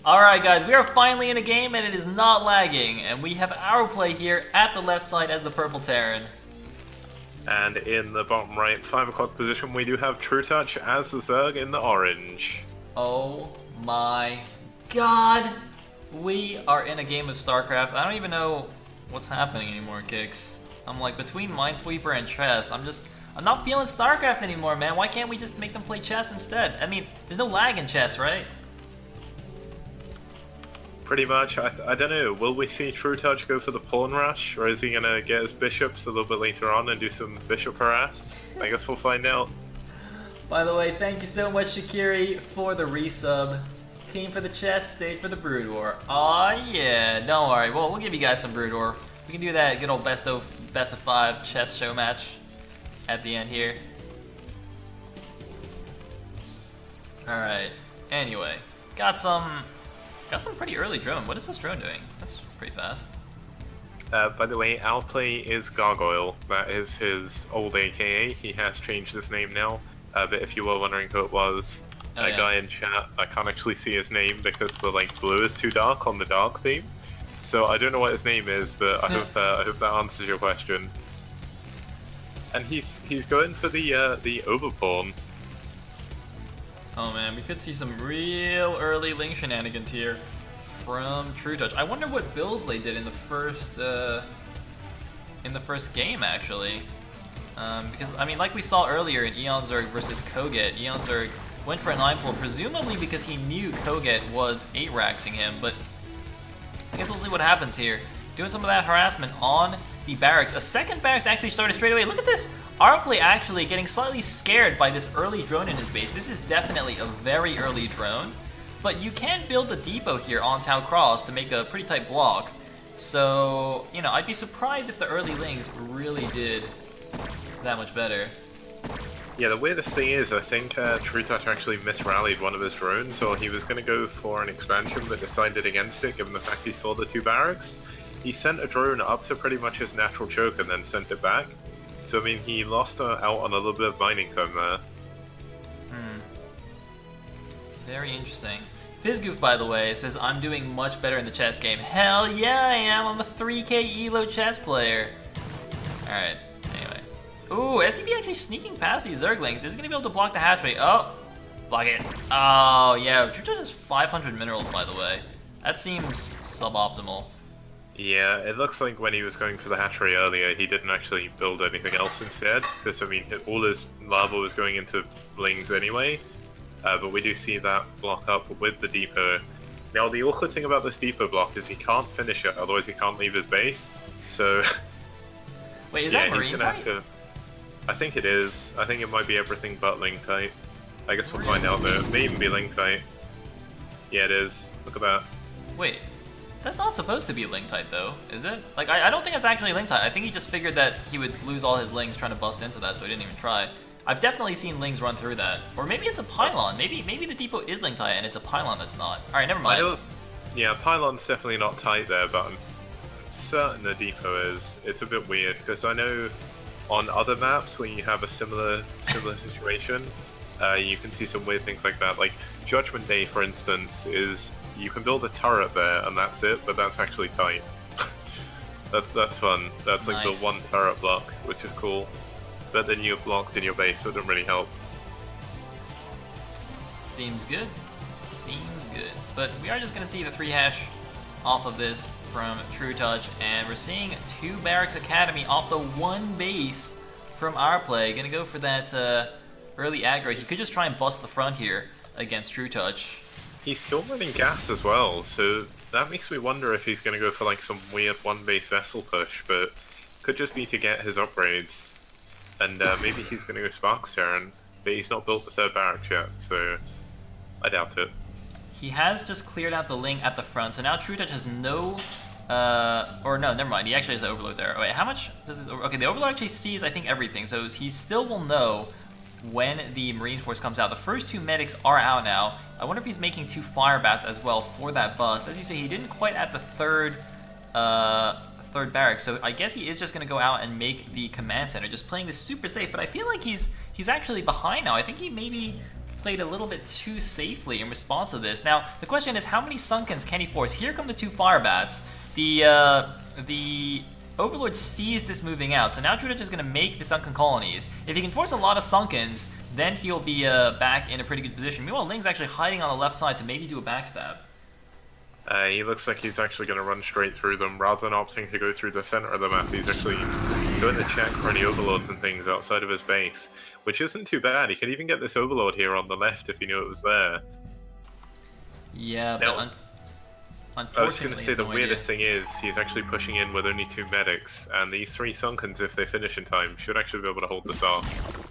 Alright guys, we are finally in a game and it is not lagging. And we have our play here at the left side as the purple Terran. And in the bottom right, 5 o'clock position, we do have Trutacz as the Zerg in the orange. Oh my god. We are in a game of StarCraft. I don't even know what's happening anymore, Kicks. I'm like, between Minesweeper and chess, I'm not feeling StarCraft anymore, man. Why can't we just make them play chess instead? I mean, there's no lag in chess, right? Pretty much. I don't know, will we see Trutacz go for the pawn rush, or is he gonna get his bishops a little bit later on and do some bishop harass? I guess we'll find out. By the way, thank you so much, Shakiri, for the resub. Came for the chess, stayed for the Brood War. Aw, yeah, don't worry. Well, we'll give you guys some Brood War. We can do that good old best of 5 chess show match at the end here. Alright, anyway, got some pretty early drone. What is this drone doing? That's pretty fast. By the way, our play is Gargoyle. That is his old AKA. He has changed his name now. But if you were wondering who it was, a guy in chat, I can't actually see his name because the blue is too dark on the dark theme. So I don't know what his name is, but I hope that answers your question. And he's going for the overpawn. Oh man, we could see some real early Ling shenanigans here from Trutacz. I wonder what builds they did in the first game actually, because I mean, like we saw earlier in Eon Zerg versus Koget, Eon Zerg went for a 9 pull, presumably because he knew Koget was 8-raxing him. But I guess we'll see what happens here. Doing some of that harassment on the barracks. A second barracks actually started straight away. Look at this. Arpley actually getting slightly scared by this early drone in his base. This is definitely a very early drone, but you can build the depot here on Tau Cross to make a pretty tight block. So, you know, I'd be surprised if the early Lings really did that much better. Yeah, the weirdest thing is, I think Trutacz actually misrallied one of his drones, or he was going to go for an expansion but decided against it given the fact he saw the 2 barracks. He sent a drone up to pretty much his natural choke and then sent it back. So, I mean, he lost out on a little bit of mining time there. Very interesting. Fizzgoof, by the way, says, I'm doing much better in the chess game. Hell yeah, I am. I'm a 3K ELO chess player. Alright, anyway. Ooh, SCP actually sneaking past these Zerglings. Is he going to be able to block the hatchery? Oh, block it. Oh, yeah. Trutacz has 500 minerals, by the way. That seems suboptimal. Yeah, it looks like when he was going for the hatchery earlier, he didn't actually build anything else instead, because, I mean, all his lava was going into Lings anyway, but we do see that block up with the depot. Now, the awkward thing about this depot block is he can't finish it, otherwise he can't leave his base, so... Wait, is yeah, that Marine type? I think it is. I think it might be everything but Ling type. I guess we'll find out, though. It may even be Ling type. Yeah, it is. Look at that. Wait. That's not supposed to be Ling type though, is it? Like, I don't think it's actually Ling type. I think he just figured that he would lose all his Lings trying to bust into that, so he didn't even try. I've definitely seen Lings run through that. Or maybe it's a pylon. Maybe the depot is Ling type and it's a pylon that's not. Alright, never mind. Yeah, pylon's definitely not tight there, but I'm certain the depot is. It's a bit weird, because I know on other maps where you have a similar situation, you can see some weird things like that. Like, Judgment Day, for instance, is... You can build a turret there, and that's it, but that's actually tight. that's fun. That's like nice. The 1 turret block, which is cool. But then you're blocked in your base, so it doesn't really help. Seems good. Seems good. But we are just going to see the 3 hash off of this from Trutacz, and we're seeing 2 Barracks Academy off the 1 base from our play. Gonna go for that early aggro. He could just try and bust the front here against Trutacz. He's still running gas as well, so that makes me wonder if he's going to go for like some weird 1-base vessel push, but could just be to get his upgrades. And maybe he's going to go Sparks Terran, but he's not built the 3rd barracks yet, so I doubt it. He has just cleared out the Ling at the front, so now Trutacz has no... or no, never mind, he actually has the Overload there. Wait, how much does this... Okay, the Overload actually sees, I think, everything, so he still will know when the Marine Force comes out. The first 2 medics are out now. I wonder if he's making 2 fire bats as well for that bust. As you say, he didn't quite at the third barracks, so I guess he is just going to go out and make the command center, just playing this super safe. But I feel like he's actually behind now. I think he maybe played a little bit too safely in response to this. Now, the question is, how many Sunkens can he force? Here come the 2 Fire Bats. The Overlord sees this moving out, so now Trutacz is going to make the Sunken Colonies. If he can force a lot of Sunkens, then he'll be back in a pretty good position. Meanwhile, Ling's actually hiding on the left side to maybe do a backstab. He looks like he's actually going to run straight through them. Rather than opting to go through the center of the map, he's actually going to check for any overlords and things outside of his base, which isn't too bad. He could even get this overlord here on the left if he knew it was there. Yeah, now, but I was going to say the weirdest thing is he's actually pushing in with only 2 medics, and these 3 Sunkens, if they finish in time, should actually be able to hold this off.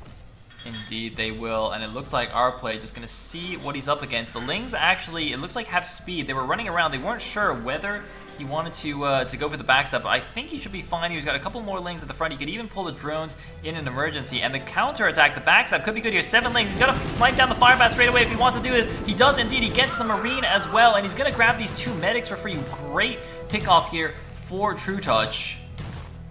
Indeed they will, and it looks like our play just going to see what he's up against. The Lings actually, it looks like, have speed. They were running around. They weren't sure whether he wanted to go for the backstab, but I think he should be fine. He's got a couple more Lings at the front. He could even pull the drones in an emergency, and the counter-attack, the backstab, could be good here. 7 Lings. He's got to snipe down the Firebat straight away if he wants to do this. He does indeed. He gets the Marine as well, and he's going to grab these 2 medics for free. Great pick-off here for Trutacz.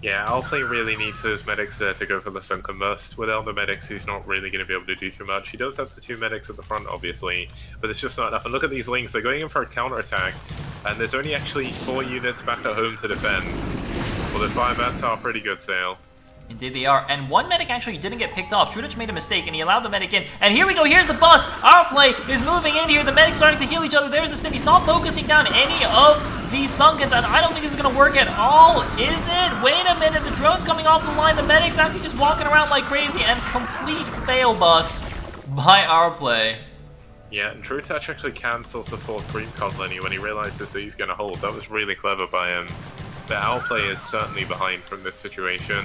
Yeah, Alplay really needs those medics there to go for the Sunken Burst. Without the medics, he's not really going to be able to do too much. He does have the 2 medics at the front, obviously, but it's just not enough. And look at these Lings, they're going in for a counter-attack, and there's only actually 4 units back at home to defend. Well, the Firebats are pretty good, Sayle. Indeed they are, and 1 medic actually didn't get picked off. Trutacz made a mistake, and he allowed the medic in. And here we go, here's the bust! Our play is moving in here, the medic's starting to heal each other. There's the snip, he's not focusing down any of these Sunkens, and I don't think this is going to work at all, is it? Wait a minute, the drone's coming off the line, the medic's actually just walking around like crazy, and complete fail bust by our play. Yeah, and Trutacz actually cancels the 4th creep colony when he realizes that he's going to hold. That was really clever by him. But our play is certainly behind from this situation.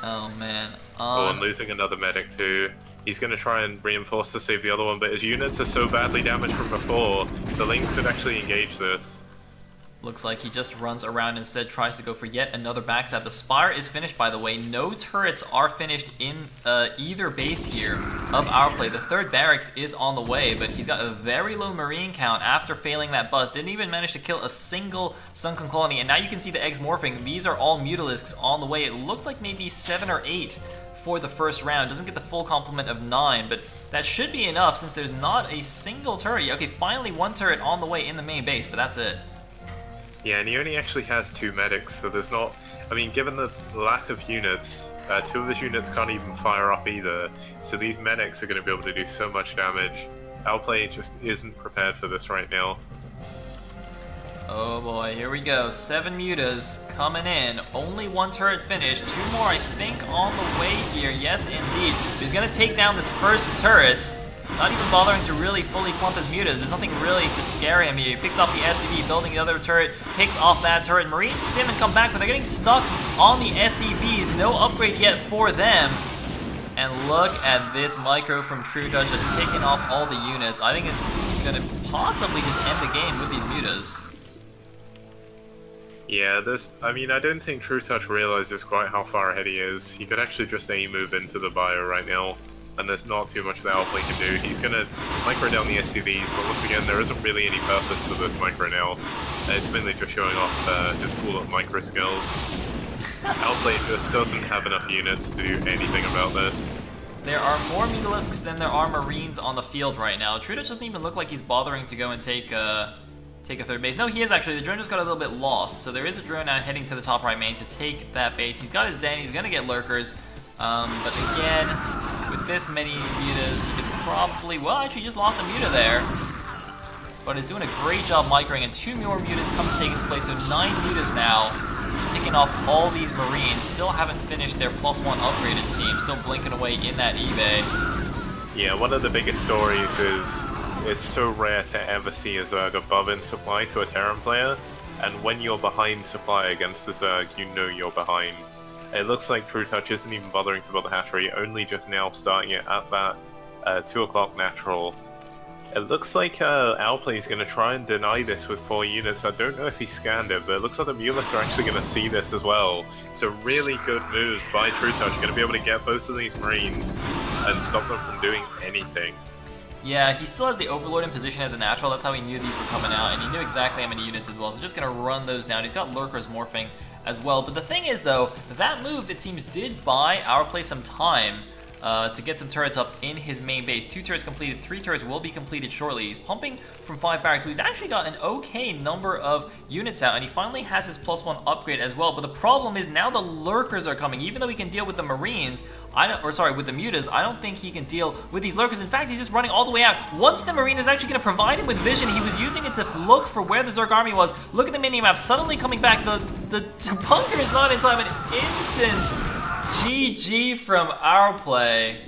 Oh man. And losing another medic too. He's going to try and reinforce to save the other one, but his units are so badly damaged from before, the Lings could actually engage this. Looks like he just runs around and instead tries to go for yet another backstab. The Spire is finished, by the way. No turrets are finished in either base here of our play. The 3rd barracks is on the way, but he's got a very low Marine count after failing that bust. Didn't even manage to kill a single Sunken Colony, and now you can see the eggs morphing. These are all Mutalisks on the way. It looks like maybe 7 or 8 for the first round. Doesn't get the full complement of 9, but that should be enough since there's not a single turret. Okay, finally 1 turret on the way in the main base, but that's it. Yeah, and he only actually has 2 medics, so there's not... I mean, given the lack of units, 2 of his units can't even fire up either, so these medics are going to be able to do so much damage. Outplay just isn't prepared for this right now. Oh boy, here we go. 7 mutas coming in. Only 1 turret finished. 2 more, I think, on the way here. Yes, indeed. He's going to take down this first turret. Not even bothering to really fully clump his mutas. There's nothing really to scare him here. He picks off the SCV, building the other turret, picks off that turret. Marines stim and come back, but they're getting stuck on the SCVs. No upgrade yet for them. And look at this micro from Trutacz just picking off all the units. I think it's going to possibly just end the game with these mutas. Yeah, I mean, I don't think Trutacz realizes quite how far ahead he is. He could actually just move into the bio right now, and there's not too much that Outplay can do. He's going to micro down the SCVs, but once again, there isn't really any purpose to this micro now. It's mainly just showing off his cool up micro skills. Outplay just doesn't have enough units to do anything about this. There are more Mutalisks than there are Marines on the field right now. Trutacz doesn't even look like he's bothering to go and take a 3rd base. No, he is actually. The drone just got a little bit lost, so there is a drone now heading to the top right main to take that base. He's got his den, he's going to get lurkers, but again, with this many mutas, he could probably, well, actually just lost a muta there, but he's doing a great job microing, and 2 more mutas come to take its place, so 9 mutas now. He's picking off all these Marines, still haven't finished their +1 upgrade, it seems, still blinking away in that eBay. Yeah, one of the biggest stories is it's so rare to ever see a Zerg above in supply to a Terran player, and when you're behind supply against the Zerg, you know you're behind. It looks like Trutacz isn't even bothering to build a hatchery, only just now starting it at that 2 o'clock natural. It looks like Outplay is going to try and deny this with 4 units. I don't know if he scanned it, but it looks like the Mutalisks are actually going to see this as well. So really good moves by Trutacz, going to be able to get both of these Marines and stop them from doing anything. Yeah, he still has the Overlord in position at the natural. That's how he knew these were coming out, and he knew exactly how many units as well. So just going to run those down. He's got Lurkers morphing as well. But the thing is, though, that move, it seems, did buy our play some time. to get some turrets up in his main base. 2 turrets completed, 3 turrets will be completed shortly. He's pumping from 5 barracks, so he's actually got an okay number of units out, and he finally has his +1 upgrade as well. But the problem is now the lurkers are coming. Even though he can deal with the Marines, with the Mutas, I don't think he can deal with these lurkers. In fact, he's just running all the way out. Once the Marine is actually going to provide him with vision, he was using it to look for where the Zerg army was. Look at the mini-map, suddenly coming back. The bunker is not in time, an instant GG from our play.